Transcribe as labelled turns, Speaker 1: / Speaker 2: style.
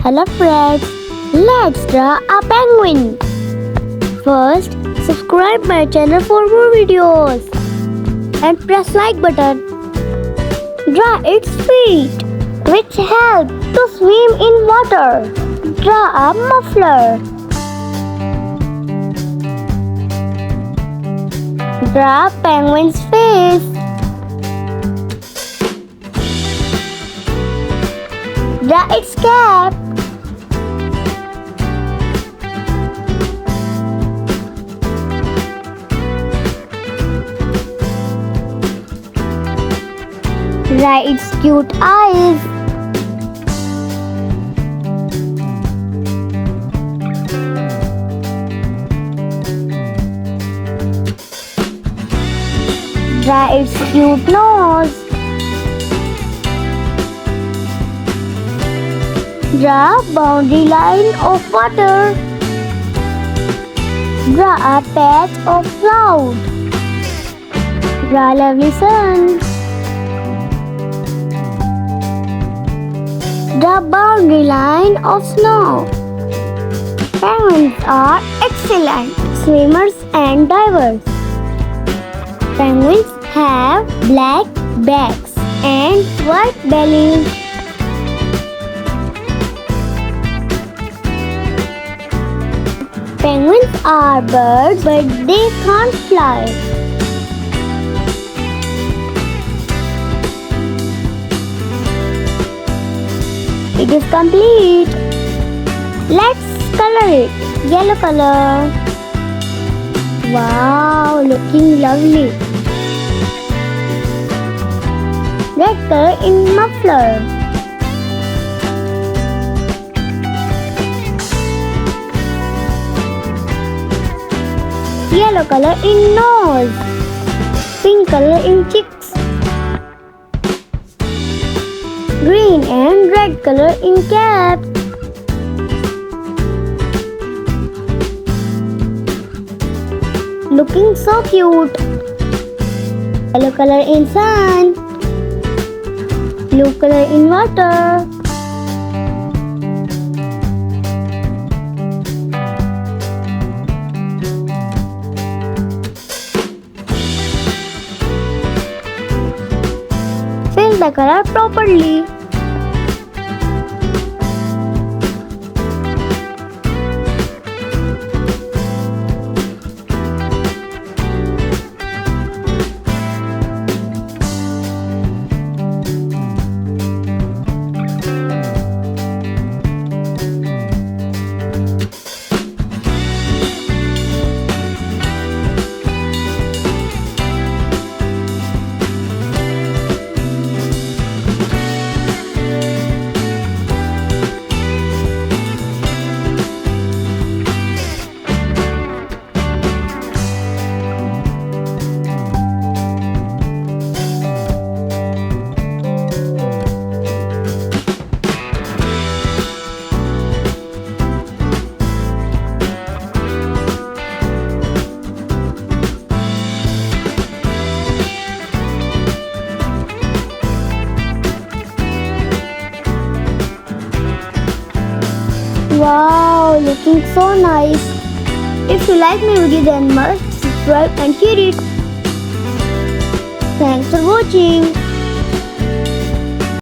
Speaker 1: Hello friends, let's draw a penguin. First, subscribe my channel for more videos and press like button. Draw its feet, which help to swim in water. Draw a muffler. Draw penguin's face. Draw its cap. Draw its cute eyes. Draw its cute nose. Draw boundary line of water. Draw a patch of cloud. Draw lovely sun. Draw boundary line of snow. Penguins are excellent swimmers and divers. Penguins have black backs and white bellies. Penguins are birds, but they can't fly. It is complete. Let's color it. Yellow color. Wow, looking lovely. Red color in muffler. Yellow color in nose. Pink color in cheeks. Green and red color in cap. Looking so cute. Yellow color in sun. Blue color in water. Fill the color properly. Wow, looking so nice. If you like my video, then must subscribe and share it. Thanks for watching.